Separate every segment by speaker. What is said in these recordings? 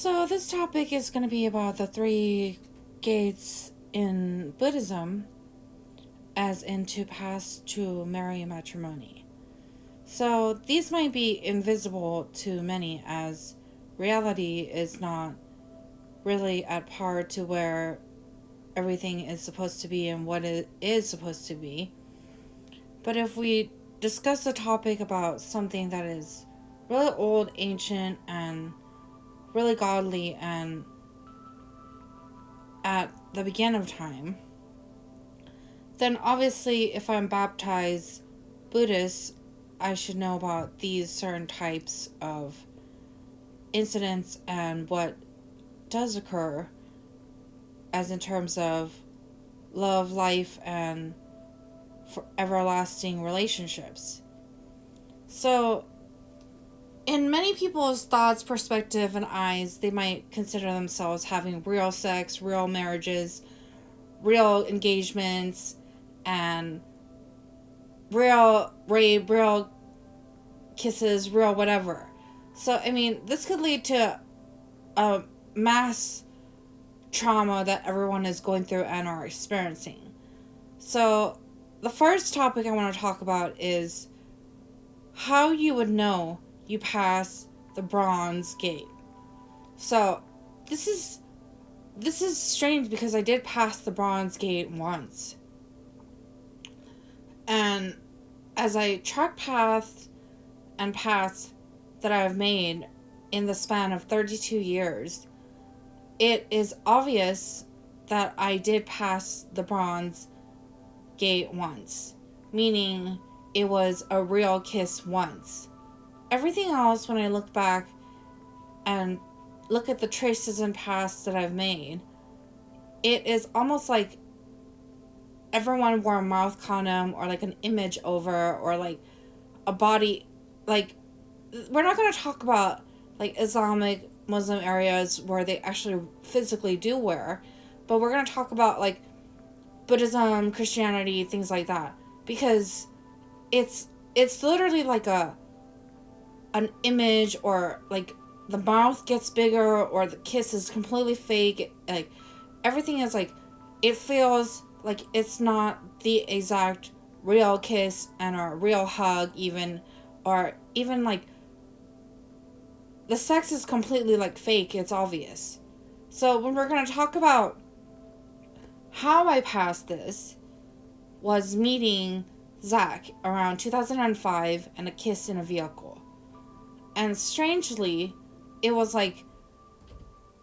Speaker 1: So, this topic is going to be about the three gates in Buddhism, as in to pass to marry matrimony. So, these might be invisible to many, as reality is not really at par to where everything is supposed to be and what it is supposed to be. But if we discuss a topic about something that is really old, ancient, and really godly, and at the beginning of time, then obviously if I'm baptized Buddhist, I should know about these certain types of incidents and what does occur as in terms of love, life, and for everlasting relationships. So, in many people's thoughts, perspective, and eyes, they might consider themselves having real sex, real marriages, real engagements, and real rape, real kisses, real whatever. So, I mean, this could lead to a mass trauma that everyone is going through and are experiencing. So, the first topic I want to talk about is how you would know you pass the bronze gate. So, this is strange because I did pass the bronze gate once. And as I track paths and paths that I've made in the span of 32 years, it is obvious that I did pass the bronze gate once, meaning it was a real kiss once. Everything else, when I look back and look at the traces and paths that I've made, it is almost like everyone wore a mouth condom or like an image over or like a body, like, we're not going to talk about like Islamic Muslim areas where they actually physically do wear, but we're going to talk about like Buddhism, Christianity, things like that, because it's literally like an image, or like the mouth gets bigger, or the kiss is completely fake. Like everything is like, it feels like it's not the exact real kiss and a real hug, even, or even like the sex is completely like fake. It's obvious. So when we're going to talk about how I passed this, was meeting Zach around 2005 and a kiss in a vehicle. And strangely, it was like,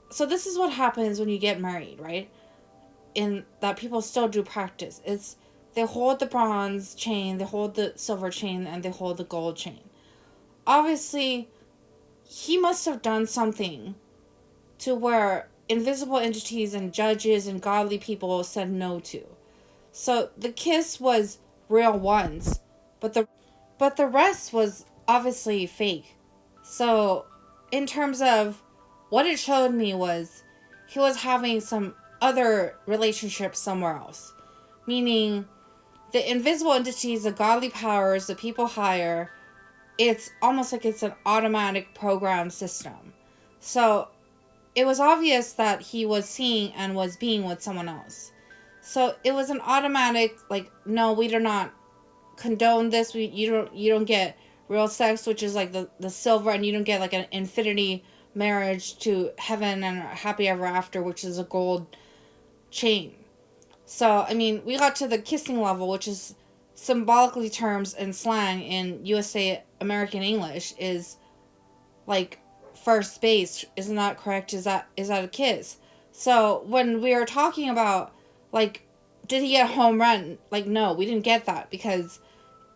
Speaker 1: so this is what happens when you get married, right? In that people still do practice. It's, they hold the bronze chain, they hold the silver chain, and they hold the gold chain. Obviously, he must have done something to where invisible entities and judges and godly people said no to. So the kiss was real once, but the rest was obviously fake. So in terms of what it showed me was he was having some other relationship somewhere else. Meaning the invisible entities, the godly powers, the people higher, it's almost like it's an automatic program system. So it was obvious that he was seeing and was being with someone else. So it was an automatic, like, no, we do not condone this. You don't get real sex, which is like the silver, and you don't get like an infinity marriage to heaven and happy ever after, which is a gold chain. So, I mean, we got to the kissing level, which is symbolically terms and slang in USA American English is like first base. Isn't that correct? Is that a kiss? So when we were talking about like, did he get a home run? Like, no, we didn't get that, because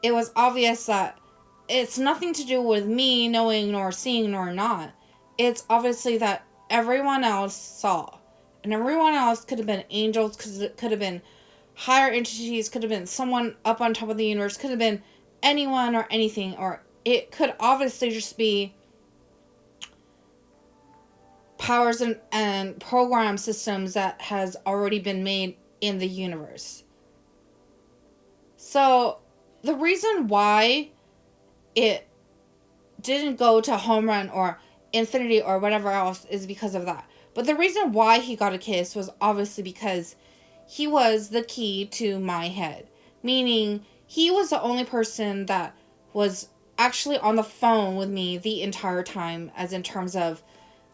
Speaker 1: it was obvious that it's nothing to do with me knowing nor seeing nor not. It's obviously that everyone else saw. And everyone else could have been angels, could have been higher entities, could have been someone up on top of the universe, could have been anyone or anything, or it could obviously just be powers and program systems that has already been made in the universe. So the reason why it didn't go to home run, or infinity or whatever else is because of that. But the reason why he got a kiss was obviously because he was the key to my head. Meaning, he was the only person that was actually on the phone with me the entire time, as in terms of,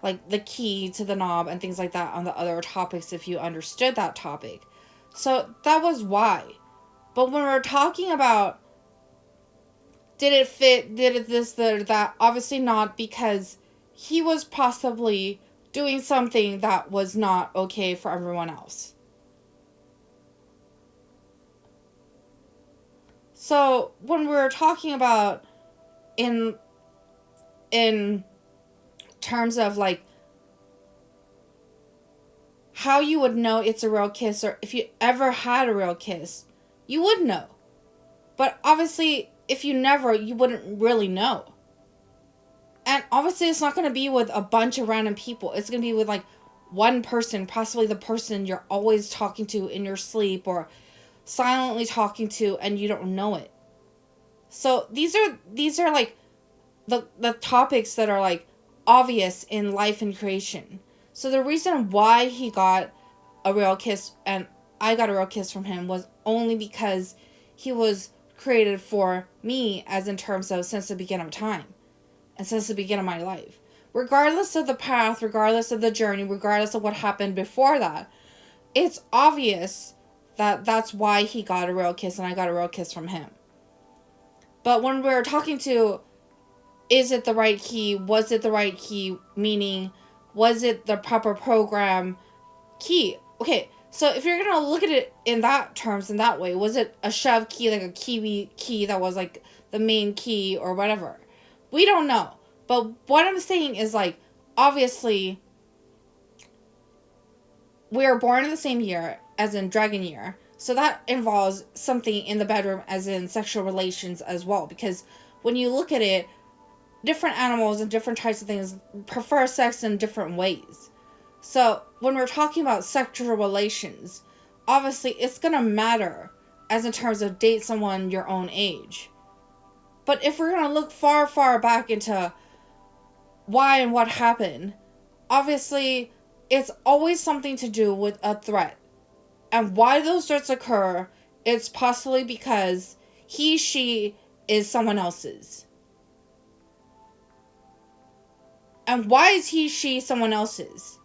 Speaker 1: like, the key to the knob and things like that on the other topics, if you understood that topic. So, that was why. But when we're talking about, did it fit, did it this, that, obviously not, because he was possibly doing something that was not okay for everyone else. So, when we're talking about in terms of, like, how you would know it's a real kiss, or if you ever had a real kiss, you would know. But obviously, if you never, you wouldn't really know. And obviously, it's not going to be with a bunch of random people. It's going to be with, like, one person, possibly the person you're always talking to in your sleep, or silently talking to, and you don't know it. So these are like the topics that are, like, obvious in life and creation. So the reason why he got a real kiss and I got a real kiss from him was only because he was created for me, as in terms of since the beginning of time and since the beginning of my life. Regardless of the path, regardless of the journey, regardless of what happened before that, it's obvious that that's why he got a real kiss and I got a real kiss from him. But when we're talking to, is it the right key? Was it the right key? Meaning, was it the proper program key? Okay, so if you're going to look at it in that terms, in that way, was it a shove key, like a kiwi key that was, like, the main key or whatever? We don't know. But what I'm saying is, like, obviously, we are born in the same year, as in Dragon Year. So that involves something in the bedroom, as in sexual relations as well. Because when you look at it, different animals and different types of things prefer sex in different ways. So when we're talking about sexual relations, obviously it's going to matter as in terms of date someone your own age. But if we're going to look far, far back into why and what happened, obviously it's always something to do with a threat. And why those threats occur, it's possibly because he, she is someone else's. And why is he, she someone else's?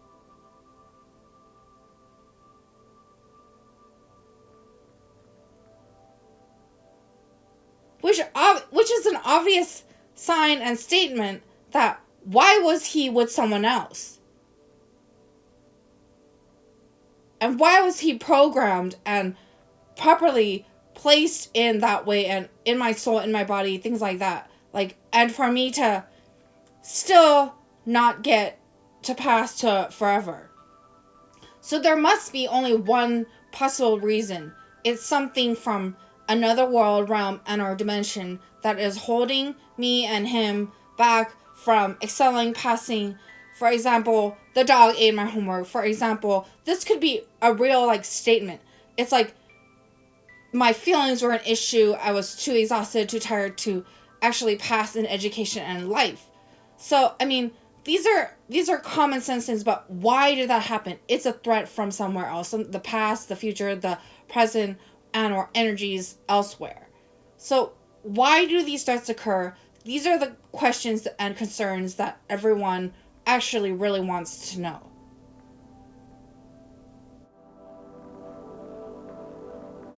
Speaker 1: Which is an obvious sign and statement that why was he with someone else? And why was he programmed and properly placed in that way and in my soul, in my body, things like that? Like, and for me to still not get to pass to forever. So there must be only one possible reason. It's something from another world, realm, and or dimension that is holding me and him back from excelling, passing. For example, the dog ate my homework. For example, this could be a real, like, statement. It's like, my feelings were an issue. I was too exhausted, too tired to actually pass in education and life. So, I mean, these are common sense things, but why did that happen? It's a threat from somewhere else. The past, the future, the present, and or energies elsewhere. So, why do these threats occur? These are the questions and concerns that everyone actually really wants to know.